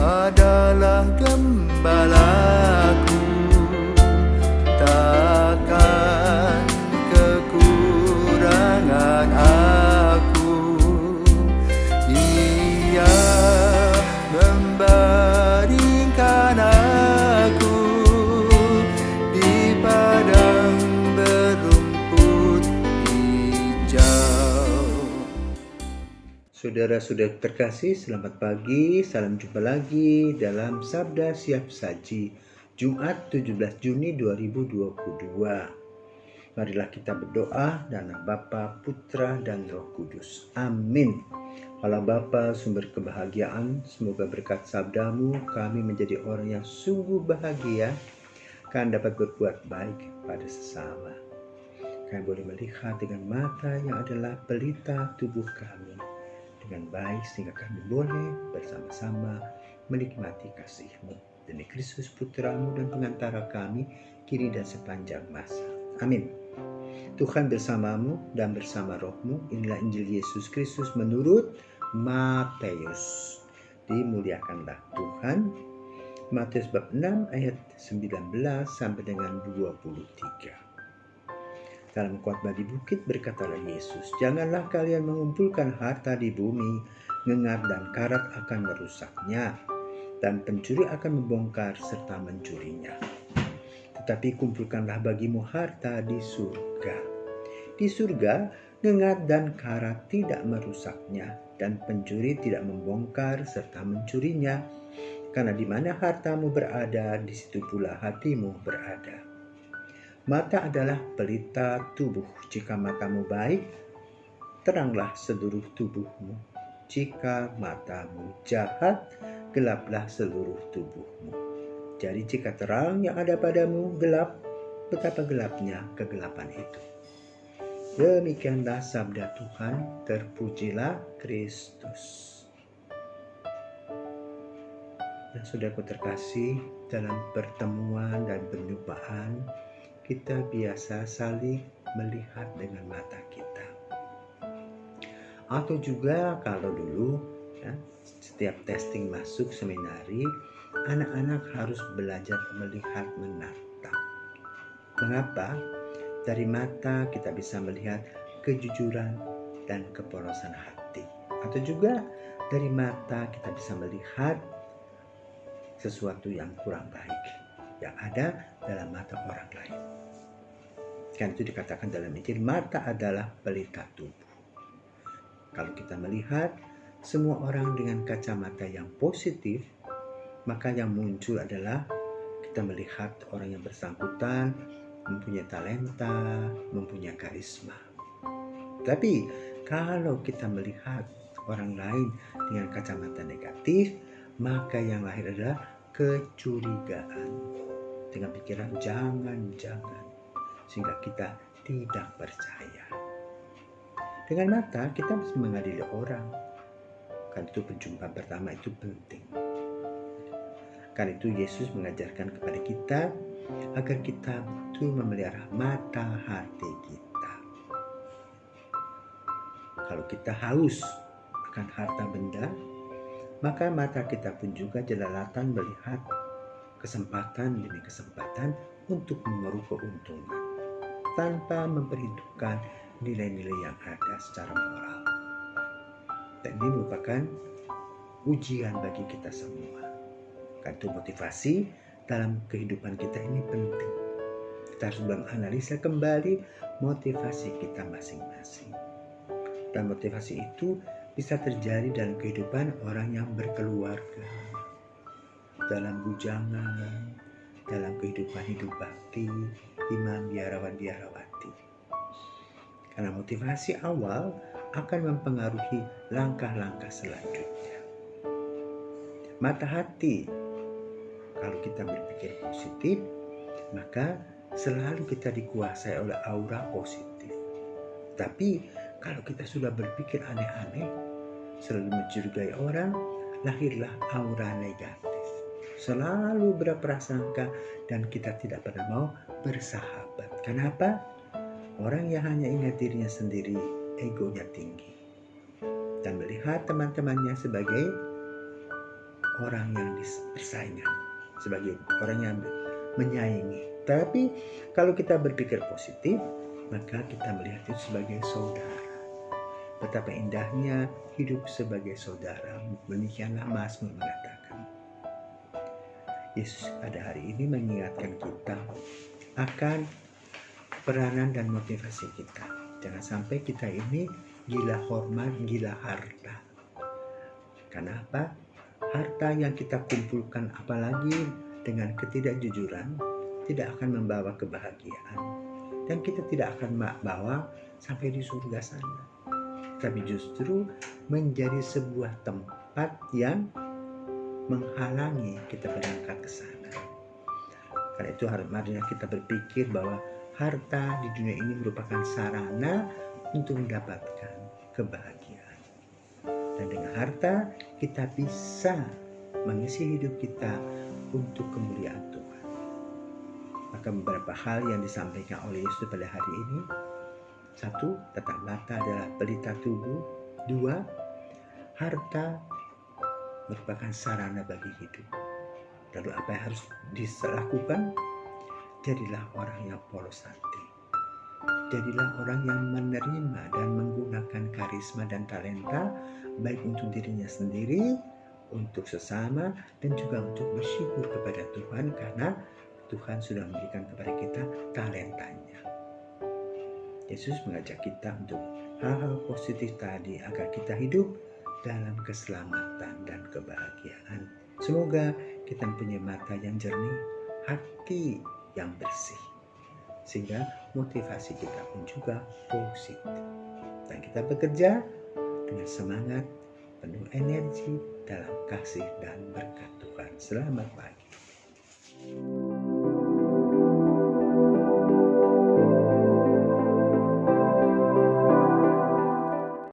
adalah gembalaku, takkan kekurangan aku. Ia membaringkan aku di padang berumput hijau. Saudara-saudara terkasih, selamat pagi. Salam jumpa lagi dalam Sabda Siap Saji, Jumat 17 Juni 2022. Marilah kita berdoa dalam nama Bapa, Putra, dan Roh Kudus. Amin. Allah Bapa, sumber kebahagiaan, semoga berkat sabdamu kami menjadi orang yang sungguh bahagia, karena dapat berbuat baik pada sesama. Kami boleh melihat dengan mata yang adalah pelita tubuh kami dengan baik, sehingga kami boleh bersama-sama menikmati kasih-Mu. Demi Kristus Putramu dan pengantara kami, kini dan sepanjang masa. Amin. Tuhan bersamamu dan bersama rohmu. Inilah Injil Yesus Kristus menurut Matius. Dimuliakanlah Tuhan. Matius bab 6 ayat 19 sampai dengan 23. Dalam khotbah di bukit berkatalah Yesus, "Janganlah kalian mengumpulkan harta di bumi, ngengat dan karat akan merusaknya, dan pencuri akan membongkar serta mencurinya. Tetapi kumpulkanlah bagimu harta di surga. Di surga, ngengat dan karat tidak merusaknya, dan pencuri tidak membongkar serta mencurinya. Karena di mana hartamu berada, di situ pula hatimu berada." Mata adalah pelita tubuh. Jika matamu baik, teranglah seluruh tubuhmu. Jika matamu jahat, gelaplah seluruh tubuhmu. Jadi jika terang yang ada padamu gelap, betapa gelapnya kegelapan itu. Demikianlah sabda Tuhan, terpujilah Kristus. Dan saudaraku terkasih, dalam pertemuan dan perjumpaan, kita biasa saling melihat dengan mata kita. Atau juga kalau dulu setiap testing masuk seminari, anak-anak harus belajar melihat menatap. Mengapa? Dari mata kita bisa melihat kejujuran dan kepolosan hati. Atau juga dari mata kita bisa melihat sesuatu yang kurang baik yang ada dalam mata orang lain. Kan itu dikatakan dalam Injil, mata adalah pelita tubuh. Kalau kita melihat semua orang dengan kacamata yang positif, maka yang muncul adalah kita melihat orang yang bersangkutan mempunyai talenta, mempunyai karisma. Tapi kalau kita melihat orang lain dengan kacamata negatif, maka yang lahir adalah kecurigaan, dengan pikiran jangan-jangan, sehingga kita tidak percaya. Dengan mata kita bisa mengadili orang. Kan itu perjumpaan pertama itu penting. Kan itu Yesus mengajarkan kepada kita agar kita betul memelihara mata hati kita. Kalau kita haus akan harta benda, maka mata kita pun juga jelalatan melihat kesempatan demi kesempatan untuk mengeruk keuntungan tanpa memperhitungkan nilai-nilai yang ada secara moral. Dan ini merupakan ujian bagi kita semua. Karena itu motivasi dalam kehidupan kita ini penting. Kita harus menganalisa kembali motivasi kita masing-masing. Dan motivasi itu bisa terjadi dalam kehidupan orang yang berkeluarga, dalam bujangan, dalam kehidupan hidup bakti, imam biarawan-biarawati. Karena motivasi awal akan mempengaruhi langkah-langkah selanjutnya. Mata hati, kalau kita berpikir positif, maka selalu kita dikuasai oleh aura positif. Tapi kalau kita sudah berpikir aneh-aneh, selalu mencurigai orang, lahirlah aura negatif. Selalu berprasangka dan kita tidak pernah mau bersahabat. Kenapa? Orang yang hanya ingat dirinya sendiri, egonya tinggi, dan melihat teman-temannya sebagai orang yang bersaingan, sebagai orang yang menyaingi. Tapi kalau kita berpikir positif, maka kita melihat itu sebagai saudara. Betapa indahnya hidup sebagai saudara. Demikianlah Mazmur mengatakan. Yesus pada hari ini mengingatkan kita akan peranan dan motivasi kita. Jangan sampai kita ini gila hormat, gila harta. Karena apa? Harta yang kita kumpulkan apalagi dengan ketidakjujuran tidak akan membawa kebahagiaan. Dan kita tidak akan bawa sampai di surga sana. Tapi justru menjadi sebuah tempat yang menghalangi kita berangkat ke sana. Karena itu marilah kita berpikir bahwa harta di dunia ini merupakan sarana untuk mendapatkan kebahagiaan. Dan dengan harta kita bisa mengisi hidup kita untuk kemuliaan Tuhan. Maka beberapa hal yang disampaikan oleh Yesus pada hari ini. 1. Tata mata adalah pelita tubuh. 2. Harta merupakan sarana bagi hidup. Lalu apa yang harus dilakukan? Jadilah orang yang polos hati. Jadilah orang yang menerima dan menggunakan karisma dan talenta baik untuk dirinya sendiri, untuk sesama, dan juga untuk bersyukur kepada Tuhan karena Tuhan sudah memberikan kepada kita talentanya. Yesus mengajak kita untuk hal-hal positif tadi agar kita hidup dalam keselamatan dan kebahagiaan. Semoga kita mempunyai mata yang jernih, hati yang bersih, sehingga motivasi kita pun juga positif. Dan kita bekerja dengan semangat, penuh energi dalam kasih dan berkat Tuhan. Selamat pagi.